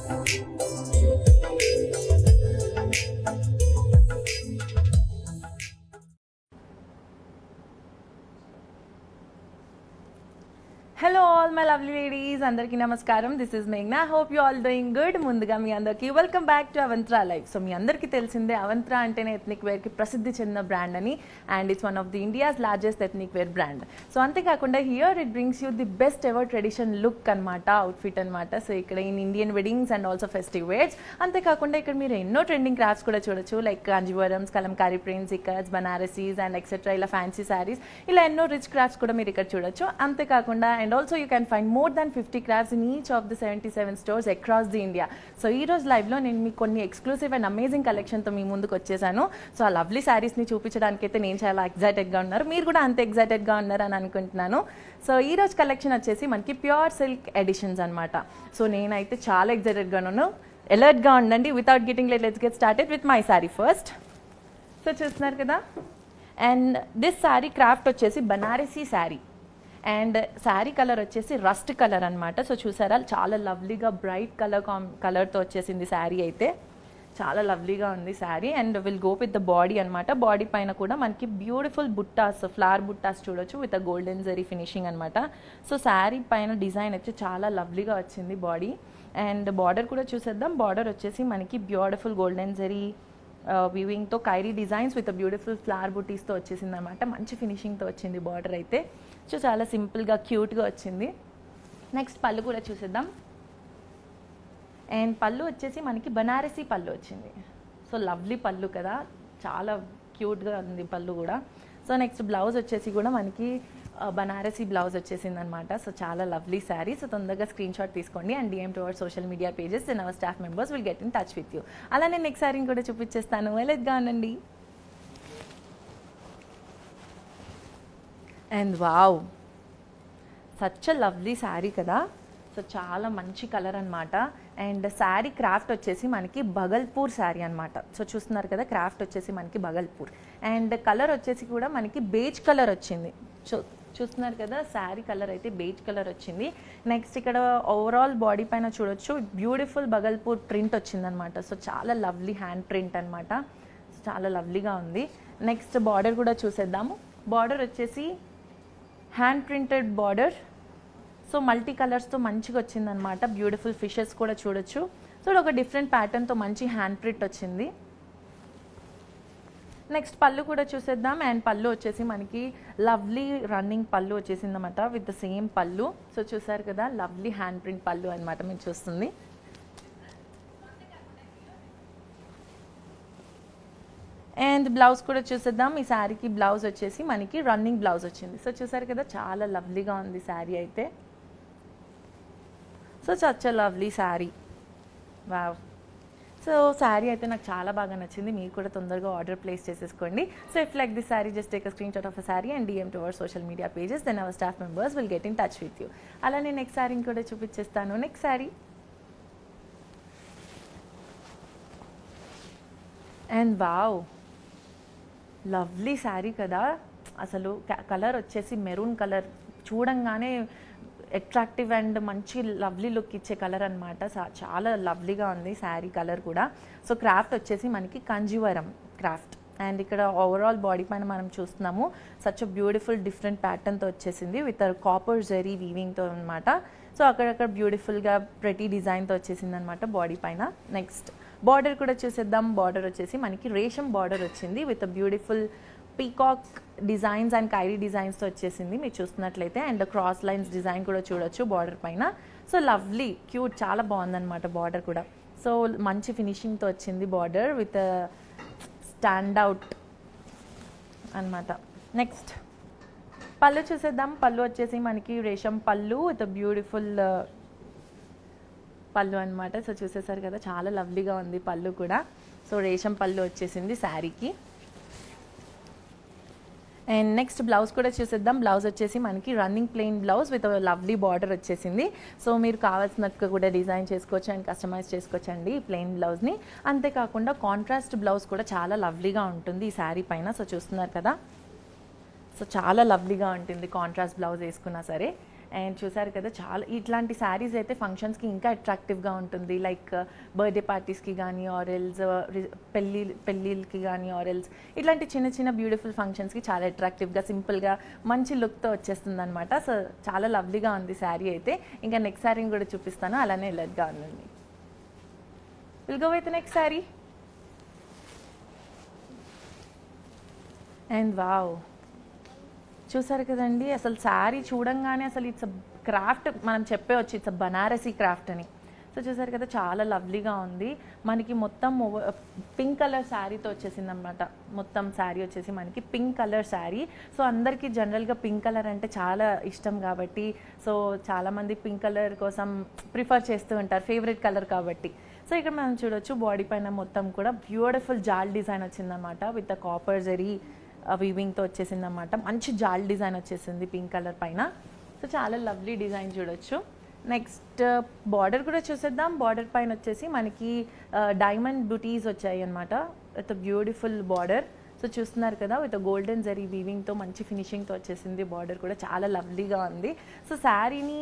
Hello all my lovely ladies, andarki namaskaram. This is Meghna. Hope you all doing good. Munduga మీ అందరికి welcome back to Avantra life. So మీ అందరికీ తెలిసిందే అవంత్రా అంటేనే ethnic వేర్కి ప్రసిద్ధి చెందిన బ్రాండ్ అని, and it's one of the India's largest ethnic wear brand. So అంతేకాకుండా here it brings you the best ever tradition look అనమాట, అవుట్ఫిట్ అనమాట. సో ఇక్కడ in Indian weddings and also festive wears. అంతేకాకుండా ఇక్కడ మీరు ఎన్నో ట్రెండింగ్ క్రాఫ్ట్స్ కూడా చూడొచ్చు, like Kanjeevarams, Kalamkari prints, ikkats, Banarasis and etcetera, ఇలా ఫ్యాన్సీ శారీస్, ఇలా ఎన్నో రిచ్ క్రాఫ్ట్స్ కూడా మీరు ఇక్కడ చూడొచ్చు. అంతేకాకుండా and also you can find more than 50 crafts in each of the 77 stores across the India. So ee roju live lo nenu meeku konni exclusive and amazing collection tho mee munduku vachesanu. So aa lovely sarees ni చూపించడానికి అయితే నేను చాలా excited గా ఉన్నారు, మీరు కూడా అంతే excited గా ఉన్నారు అని అనుకుంటున్నాను. సో ఈ రోజు కలెక్షన్ వచ్చేసి మనకి ప్యూర్ సిల్క్ ఎడిషన్స్ అన్నమాట. సో నేనైతే చాలా ఎక్సైటెడ్ గా ఉన్నాను, అలర్ట్ గా ఉండండి. Without getting late, let's get started with my sorry first. So చూస్తున్నారు కదా, అండ్ దిస్ సారీ క్రాఫ్ట్ వచ్చేసి Banarasi sorry, and sari colour వచ్చేసి రస్ట్ కలర్ అనమాట. సో చూసారా, చాలా లవ్లీగా బ్రైట్ కలర్తో వచ్చేసింది శారీ, అయితే చాలా లవ్లీగా ఉంది sari. And will go with the body అనమాట. బాడీ పైన కూడా మనకి బ్యూటిఫుల్ బుట్టాస్, ఫ్లవర్ బుట్టాస్ చూడొచ్చు with a golden zari finishing అనమాట. సో శారీ పైన డిజైన్ వచ్చి చాలా లవ్లీగా వచ్చింది బాడీ. అండ్ బార్డర్ కూడా చూసేద్దాం. బార్డర్ వచ్చేసి మనకి బ్యూటిఫుల్ గోల్డెన్ జరీ వీవింగ్తో kairi designs with beautiful flower బుటీస్తో వచ్చేసింది అనమాట. మంచి ఫినిషింగ్తో వచ్చింది బార్డర్ అయితే. సో చాలా సింపుల్గా క్యూట్గా వచ్చింది. నెక్స్ట్ పళ్ళు కూడా చూసేద్దాం. అండ్ పళ్ళు వచ్చేసి మనకి బనారసీ పళ్ళు వచ్చింది. సో లవ్లీ పళ్ళు కదా, చాలా క్యూట్గా ఉంది పళ్ళు కూడా. సో నెక్స్ట్ బ్లౌజ్ వచ్చేసి కూడా మనకి బనారసీ బ్లౌజ్ వచ్చేసింది అనమాట. సో చాలా లవ్లీ శారీ. సో తొందరగా స్క్రీన్ షాట్ తీసుకోండి and DM to our social media pages and hour staff members will get in touch with you. అలానే నెక్స్ట్ శారీని కూడా చూపించేస్తాను, ఎలర్ట్గా ఉండండి. And wow, such a lovely sari కదా. సో చాలా మంచి కలర్ అనమాట. అండ్ శారీ క్రాఫ్ట్ వచ్చేసి మనకి బగల్పూర్ శారీ అనమాట. సో చూస్తున్నారు కదా, క్రాఫ్ట్ వచ్చేసి మనకి బగల్పూర్. అండ్ కలర్ వచ్చేసి కూడా మనకి బేజ్ కలర్ వచ్చింది. చూస్తున్నారు కదా, శారీ కలర్ అయితే బేజ్ కలర్ వచ్చింది. నెక్స్ట్ ఇక్కడ ఓవరాల్ బాడీ పైన చూడొచ్చు బ్యూటిఫుల్ బగల్పూర్ ప్రింట్ వచ్చిందనమాట. సో చాలా లవ్లీ హ్యాండ్ ప్రింట్ అనమాట. చాలా లవ్లీగా ఉంది. నెక్స్ట్ బార్డర్ కూడా చూసేద్దాము. బార్డర్ వచ్చేసి hand printed border. So multi కలర్స్తో మంచిగా వచ్చిందనమాట. బ్యూటిఫుల్ ఫిషెస్ కూడా చూడొచ్చు. సో ఒక డిఫరెంట్ ప్యాటర్న్తో మంచి హ్యాండ్ ప్రింట్ వచ్చింది. నెక్స్ట్ పళ్ళు కూడా చూసేద్దాం. అండ్ పళ్ళు వచ్చేసి మనకి లవ్లీ రన్నింగ్ పళ్ళు వచ్చేసింది అనమాట విత్ ద సేమ్ పళ్ళు. సో చూసారు కదా, లవ్లీ హ్యాండ్ ప్రింట్ పళ్ళు అనమాట మీరు చూస్తుంది. అండ్ బ్లౌజ్ కూడా చూసేద్దాం. ఈ శారీకి బ్లౌజ్ వచ్చేసి మనకి రన్నింగ్ బ్లౌజ్ వచ్చింది. సో చూసారు కదా, చాలా లవ్లీగా ఉంది శారీ అయితే. So such a lovely sari, wow. So sari అయితే నాకు చాలా బాగా నచ్చింది. మీరు కూడా తొందరగా ఆర్డర్ ప్లేస్ చేసేసుకోండి. So if like this sari, just take a screenshot of a sari and DM to our social media pages, then our staff members will get in touch with you. అలానే నెక్స్ట్ శారీని కూడా చూపించేస్తాను. Next sari, and wow, lovely sari కదా. అసలు colour వచ్చేసి maroon colour, చూడంగానే attractive and మంచి lovely look ఇచ్చే కలర్ అనమాట. చాలా లవ్లీగా ఉంది శారీ కలర్ కూడా. సో క్రాఫ్ట్ వచ్చేసి మనకి కంజీవరం క్రాఫ్ట్. అండ్ ఇక్కడ ఓవరాల్ బాడీ పైన మనం చూస్తున్నాము సచ్ బ్యూటిఫుల్ డిఫరెంట్ ప్యాటర్న్తో వచ్చేసింది విత్ కాపర్ జరీ వీవింగ్తో అనమాట. సో అక్కడక్కడ బ్యూటిఫుల్గా ప్రెటీ డిజైన్తో వచ్చేసింది అనమాట బాడీ పైన. నెక్స్ట్ బార్డర్ కూడా చూసేద్దాం. బార్డర్ వచ్చేసి మనకి రేషం బార్డర్ వచ్చింది with beautiful peacock designs and kairi డిజైన్స్తో వచ్చేసింది మీరు చూస్తున్నట్లయితే. అండ్ క్రాస్ లైన్స్ డిజైన్ కూడా చూడొచ్చు బార్డర్ పైన. సో లవ్లీ క్యూట్, చాలా బాగుందన్నమాట బార్డర్ కూడా. సో మంచి ఫినిషింగ్తో వచ్చింది బార్డర్ విత్ స్టాండ్ అవుట్ అనమాట. నెక్స్ట్ పళ్ళు చూసేద్దాం. పళ్ళు వచ్చేసి మనకి రేషం పళ్ళు విత్ బ్యూటిఫుల్ పళ్ళు అనమాట. సో చూసేసారు కదా, చాలా లవ్లీగా ఉంది పళ్ళు కూడా. సో రేషం పళ్ళు వచ్చేసింది శారీకి. అండ్ నెక్స్ట్ బ్లౌజ్ కూడా చూసేద్దాం. బ్లౌజ్ వచ్చేసి మనకి running plain blouse with lovely border వచ్చేసింది. సో మీరు కావాల్సినట్టుగా కూడా డిజైన్ చేసుకోవచ్చు అండ్ కస్టమైజ్ చేసుకోవచ్చు అండి ఈ ప్లెయిన్ బ్లౌజ్ని. అంతేకాకుండా కాంట్రాస్ట్ బ్లౌజ్ కూడా చాలా లవ్లీగా ఉంటుంది ఈ శారీ పైన. సో చూస్తున్నారు కదా, సో చాలా లవ్లీగా ఉంటుంది కాంట్రాస్ట్ బ్లౌజ్ వేసుకున్నా సరే. అండ్ చూసారు కదా చాలా ఇట్లాంటి శారీస్ అయితే ఫంక్షన్స్కి ఇంకా అట్రాక్టివ్గా ఉంటుంది. లైక్ బర్త్డే పార్టీస్కి కానీ ఆరెల్స్ పెళ్ళిళ్ళకి కానీ ఆరెల్స్ ఇట్లాంటి చిన్న చిన్న బ్యూటిఫుల్ ఫంక్షన్స్కి చాలా అట్రాక్టివ్గా సింపుల్గా మంచి లుక్తో వచ్చేస్తుంది అనమాట. సో చాలా లవ్లీగా ఉంది శారీ అయితే. ఇంకా నెక్స్ట్ శారీని కూడా చూపిస్తాను, అలానే ఎలర్ట్గా ఉందండి. Will go with next sari. And wow, చూసారు కదండి, అసలు శారీ చూడంగానే అసలు ఇట్స్ క్రాఫ్ట్ మనం చెప్పేవచ్చు, ఇట్స్ బనారసీ క్రాఫ్ట్ అని. సో చూసారు కదా చాలా లవ్లీగా ఉంది. మనకి మొత్తం పింక్ కలర్ శారీతో వచ్చేసింది అనమాట. మొత్తం శారీ వచ్చేసి మనకి పింక్ కలర్ శారీ. సో అందరికీ జనరల్గా పింక్ కలర్ అంటే చాలా ఇష్టం కాబట్టి సో చాలామంది పింక్ కలర్ కోసం ప్రిఫర్ చేస్తూ ఉంటారు, ఫేవరెట్ కలర్ కాబట్టి. సో ఇక్కడ మనం చూడొచ్చు బాడీ పైన మొత్తం కూడా బ్యూటిఫుల్ జాల్ డిజైన్ వచ్చిందనమాట విత్ కాపర్ జరీ వీవింగ్తో వచ్చేసింది అనమాట. మంచి జాల్ డిజైన్ వచ్చేసింది పింక్ కలర్ పైన. సో చాలా లవ్లీ డిజైన్ చూడొచ్చు. నెక్స్ట్ బార్డర్ కూడా చూసేద్దాం. బార్డర్ పైన వచ్చేసి మనకి డైమండ్ బుటీస్ వచ్చాయి అనమాట విత్ బ్యూటిఫుల్ బార్డర్. సో చూస్తున్నారు కదా విత్ గోల్డెన్ జరీ వీవింగ్తో మంచి ఫినిషింగ్తో వచ్చేసింది. బార్డర్ కూడా చాలా లవ్లీగా ఉంది. సో శారీని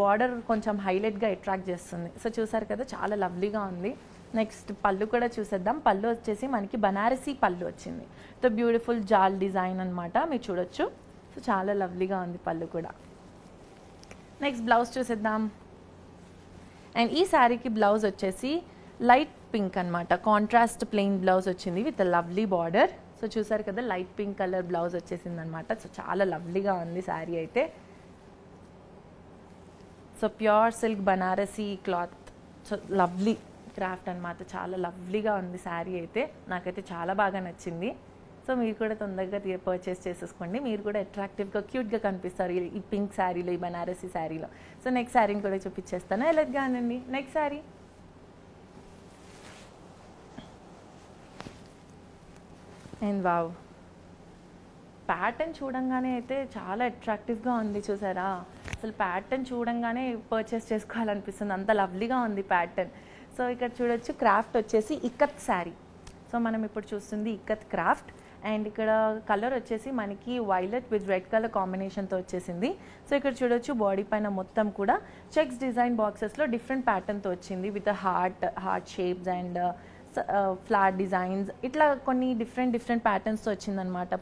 బార్డర్ కొంచెం హైలైట్గా అట్రాక్ట్ చేస్తుంది. సో చూసారు కదా చాలా లవ్లీగా ఉంది. నెక్స్ట్ పళ్ళు కూడా చూసేద్దాం. పళ్ళు వచ్చేసి మనకి బనారసీ పళ్ళు వచ్చింది. సో బ్యూటిఫుల్ జాల్ డిజైన్ అనమాట, మీరు చూడొచ్చు. సో చాలా లవ్లీగా ఉంది పళ్ళు కూడా. నెక్స్ట్ బ్లౌజ్ చూసేద్దాం. అండ్ ఈ శారీకి బ్లౌజ్ వచ్చేసి లైట్ పింక్ అనమాట, కాంట్రాస్ట్ ప్లెయిన్ బ్లౌజ్ వచ్చింది విత్ లవ్లీ బార్డర్. సో చూసారు కదా లైట్ పింక్ కలర్ బ్లౌజ్ వచ్చేసింది అనమాట. సో చాలా లవ్లీగా ఉంది శారీ అయితే. So pure silk Banarasi cloth, so lovely craft అనమాట. చాలా లవ్లీగా ఉంది శారీ అయితే, నాకైతే చాలా బాగా నచ్చింది. సో మీరు కూడా తొందరగా పర్చేస్ చేసేసుకోండి. మీరు కూడా అట్రాక్టివ్గా క్యూట్గా కనిపిస్తారు ఈ పింక్ శారీలో, ఈ బనారసీ శారీలో. సో నెక్స్ట్ శారీని కూడా చూపించేస్తాను, ఎలాగా అనండి. Next sari and wow, pattern చూడంగానే అయితే చాలా అట్రాక్టివ్గా ఉంది. చూసారా అసలు ప్యాటర్న్ చూడంగానే పర్చేస్ చేసుకోవాలనిపిస్తుంది, అంత లవ్లీగా ఉంది ప్యాటర్న్. సో ఇక్కడ చూడొచ్చు క్రాఫ్ట్ వచ్చేసి ఇక్కత్ శారీ. సో మనం ఇప్పుడు చూస్తుంది ఇక్కత్ క్రాఫ్ట్. అండ్ ఇక్కడ కలర్ వచ్చేసి మనకి వైలెట్ విత్ రెడ్ కలర్ కాంబినేషన్తో వచ్చేసింది. సో ఇక్కడ చూడొచ్చు బాడీ పైన మొత్తం కూడా చెక్స్ డిజైన్ బాక్సెస్లో డిఫరెంట్ ప్యాటర్న్తో వచ్చింది with heart shapes and flat designs, ఇట్లా కొన్ని డిఫరెంట్ ప్యాటర్న్స్తో వచ్చిందనమాట.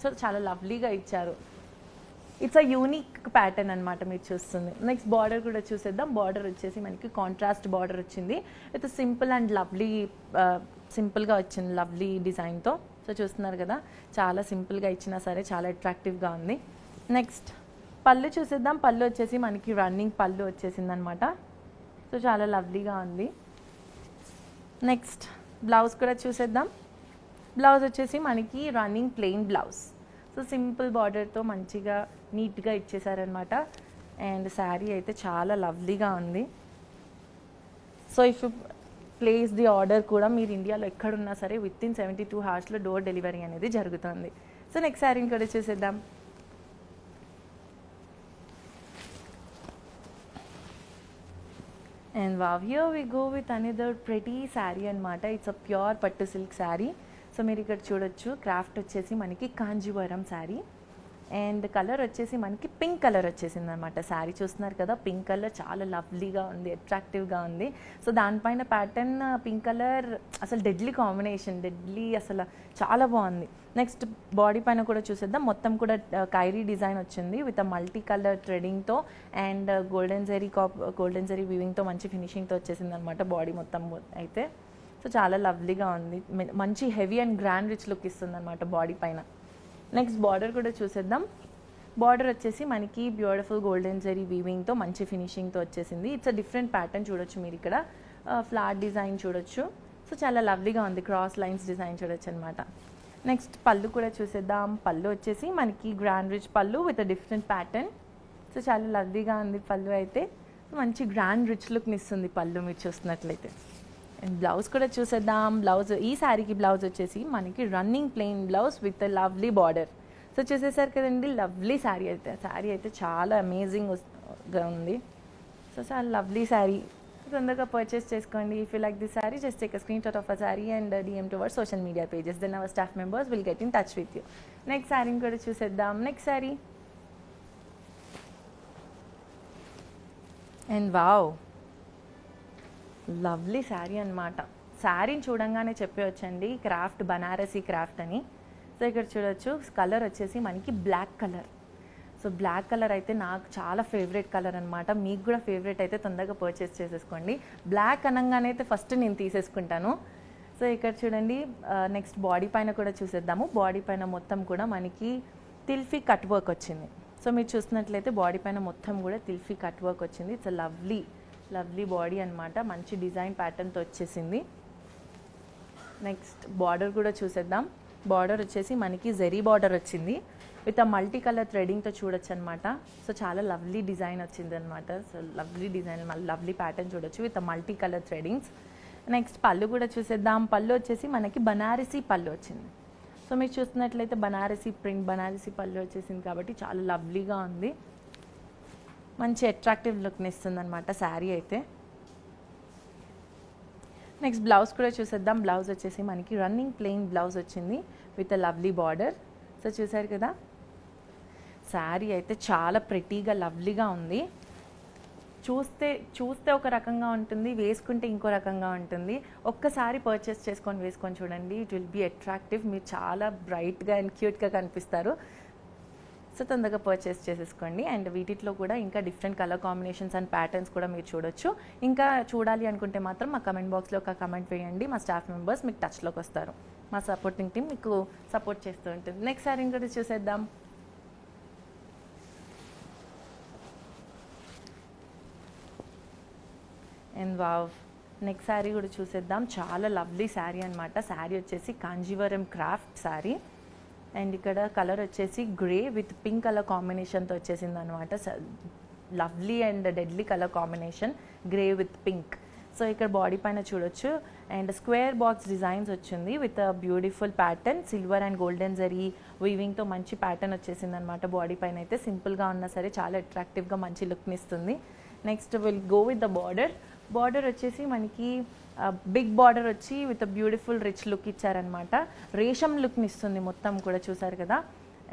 సో చాలా లవ్లీగా ఇచ్చారు. ఇట్స్ అ యూనిక్ ప్యాటర్న్ అనమాట మీరు చూస్తుంది. నెక్స్ట్ బార్డర్ కూడా చూసేద్దాం. బార్డర్ వచ్చేసి మనకి కాంట్రాస్ట్ బార్డర్ వచ్చింది విత్ సింపుల్ అండ్ లవ్లీ, సింపుల్గా వచ్చింది లవ్లీ డిజైన్తో. సో చూస్తున్నారు కదా చాలా సింపుల్గా ఇచ్చినా సరే చాలా అట్రాక్టివ్గా ఉంది. నెక్స్ట్ పళ్ళు చూసేద్దాం. పళ్ళు వచ్చేసి మనకి రన్నింగ్ పళ్ళు వచ్చేసింది అనమాట. సో చాలా లవ్లీగా ఉంది. నెక్స్ట్ బ్లౌజ్ కూడా చూసేద్దాం. బ్లౌజ్ వచ్చేసి మనకి running plain blouse. So simple బార్డర్తో మంచిగా నీట్గా ఇచ్చేసారనమాట. అండ్ శారీ అయితే చాలా లవ్లీగా ఉంది. So if you place the order కూడా మీరు ఇండియాలో ఎక్కడున్నా సరే within 72 hours door delivery అనేది జరుగుతుంది. సో నెక్స్ట్ శారీని కూడా చూసేద్దాం. And wow, here we go with another pretty sari అనమాట. ఇట్స్ అ ప్యూర్ పట్టు సిల్క్ శారీ. సో మీరు ఇక్కడ చూడొచ్చు క్రాఫ్ట్ వచ్చేసి మనకి కాంజీవరం శారీ. అండ్ కలర్ వచ్చేసి మనకి పింక్ కలర్ వచ్చేసింది అనమాట. శారీ చూస్తున్నారు కదా పింక్ కలర్ చాలా లవ్లీగా ఉంది, అట్రాక్టివ్గా ఉంది. సో దానిపైన ప్యాటర్న్ పింక్ కలర్ అసలు డెడ్లీ కాంబినేషన్, డెడ్లీ అసలు చాలా బాగుంది. నెక్స్ట్ బాడీ పైన కూడా చూసేద్దాం. మొత్తం కూడా కైరీ డిజైన్ వచ్చింది విత్ మల్టీ కలర్ థ్రెడింగ్తో అండ్ గోల్డెన్ జరీ వీవింగ్తో మంచి ఫినిషింగ్తో వచ్చేసింది అనమాట బాడీ మొత్తం అయితే. సో చాలా లవ్లీగా ఉంది, మంచి heavy and grand rich look ఇస్తుంది అనమాట బాడీ పైన. నెక్స్ట్ బార్డర్ కూడా చూసేద్దాం. బార్డర్ వచ్చేసి మనకి బ్యూటిఫుల్ గోల్డెన్ జరీ వీవింగ్తో మంచి ఫినిషింగ్తో వచ్చేసింది. ఇట్స్ అ డిఫరెంట్ ప్యాటర్న్ చూడొచ్చు మీరు ఇక్కడ, ఫ్లాట్ డిజైన్ చూడొచ్చు. సో చాలా లవ్లీగా ఉంది, క్రాస్ లైన్స్ డిజైన్ చూడొచ్చు అనమాట. నెక్స్ట్ పళ్ళు కూడా చూసేద్దాం. పళ్ళు వచ్చేసి మనకి గ్రాండ్ రిచ్ పళ్ళు with a different pattern. So చాలా లవ్లీగా ఉంది పళ్ళు అయితే, మంచి గ్రాండ్ రిచ్ లుక్ని ఇస్తుంది పళ్ళు మీరు చూస్తున్నట్లయితే. అండ్ బ్లౌజ్ కూడా చూసేద్దాం. బ్లౌజ్ ఈ శారీకి బ్లౌజ్ వచ్చేసి మనకి running plain blouse with lovely border. So చూసేసారు కదండి లవ్లీ శారీ అయితే చాలా అమేజింగ్గా ఉంది. సో చాలా లవ్లీ శారీ, తొందరగా పర్చేస్ చేసుకోండి. If you like this sari just take a screenshot of a sari and DM to our social media pages. Then our staff members will get in touch with you. Next శారీని కూడా చూసేద్దాం. Next sari and wow, lovely sari అనమాట. శారీని చూడంగానే చెప్పేవచ్చండి craft, Banarasi craft అని. So ఇక్కడ చూడొచ్చు కలర్ వచ్చేసి మనకి black colour. So black colour అయితే నాకు చాలా ఫేవరెట్ కలర్ అనమాట. మీకు కూడా ఫేవరెట్ అయితే తొందరగా పర్చేస్ చేసేసుకోండి. బ్లాక్ అనగానే అయితే ఫస్ట్ నేను తీసేసుకుంటాను. సో ఇక్కడ చూడండి, నెక్స్ట్ బాడీ పైన కూడా చూసేద్దాము. బాడీ పైన మొత్తం కూడా మనకి తిల్ఫీ కట్ వర్క్ వచ్చింది. సో మీరు చూసినట్లయితే బాడీ పైన మొత్తం కూడా తిల్ఫీ కట్ వర్క్ వచ్చింది. ఇట్స్ లవ్లీ బాడీ అనమాట. మంచి డిజైన్ ప్యాటర్న్తో వచ్చేసింది. నెక్స్ట్ బార్డర్ కూడా చూసేద్దాం. బార్డర్ వచ్చేసి మనకి జెరీ బార్డర్ వచ్చింది విత్ ఆ మల్టీ కలర్ థ్రెడింగ్తో చూడొచ్చు అనమాట. సో చాలా లవ్లీ డిజైన్ వచ్చింది అనమాట. So lovely design, lovely pattern చూడొచ్చు విత్ మల్టీ కలర్ థ్రెడింగ్స్. నెక్స్ట్ పళ్ళు కూడా చూసేద్దాం. పళ్ళు వచ్చేసి మనకి బనారసీ పళ్ళు వచ్చింది. సో మీరు చూస్తున్నట్లయితే బనారసీ ప్రింట్, బనారసీ పళ్ళు వచ్చేసింది కాబట్టి చాలా లవ్లీగా ఉంది. మంచి అట్రాక్టివ్ లుక్ని ఇస్తుంది అనమాట శారీ అయితే. నెక్స్ట్ బ్లౌజ్ కూడా చూసేద్దాం. బ్లౌజ్ వచ్చేసి మనకి రన్నింగ్ ప్లెయిన్ బ్లౌజ్ వచ్చింది with a lovely border. So చూసారు కదా, శారీ అయితే చాలా ప్రెటీగా లవ్లీగా ఉంది. చూస్తే ఒక రకంగా ఉంటుంది, వేసుకుంటే ఇంకో రకంగా ఉంటుంది. ఒక్కసారి పర్చేస్ వేసుకొని చూడండి, ఇట్ విల్ బీ అట్రాక్టివ్. మీరు చాలా బ్రైట్గా అండ్ క్యూట్గా కనిపిస్తారు. సో తొందరగా పర్చేస్ చేసేసుకోండి. అండ్ వీటిలో కూడా ఇంకా different colour combinations and patterns కూడా మీరు చూడొచ్చు. ఇంకా చూడాలి అనుకుంటే మాత్రం మా కమెంట్ బాక్స్లో ఒక కమెంట్ వేయండి. మా స్టాఫ్ మెంబర్స్ మీకు టచ్లోకి వస్తారు. మా సపోర్టింగ్ టీం మీకు సపోర్ట్ చేస్తూ ఉంటుంది. నెక్స్ట్ సారీ ఇంకోటి చూసేద్దాం. అండ్ వావ్, నెక్స్ట్ శారీ కూడా చూసేద్దాం. చాలా లవ్లీ శారీ అనమాట. శారీ వచ్చేసి కాంజీవరం క్రాఫ్ట్ శారీ. అండ్ ఇక్కడ కలర్ వచ్చేసి గ్రే విత్ పింక్ కలర్ కాంబినేషన్తో వచ్చేసింది అనమాట. Lovely and deadly colour combination, grey with pink. So ఇక్కడ బాడీ పైన చూడొచ్చు. అండ్ స్క్వేర్ బాక్స్ డిజైన్స్ వచ్చింది with beautiful pattern, silver and golden zari వీవింగ్తో మంచి ప్యాటర్న్ వచ్చేసింది అనమాట. బాడీ పైన అయితే సింపుల్గా ఉన్నా సరే చాలా అట్రాక్టివ్గా మంచి లుక్ని ఇస్తుంది. Next will go with the border. Border వచ్చేసి మనకి బిగ్ బార్డర్ వచ్చి విత్ బ్యూటిఫుల్ రిచ్ లుక్ ఇచ్చారనమాట. రేషం లుక్ని ఇస్తుంది మొత్తం కూడా, చూసారు కదా.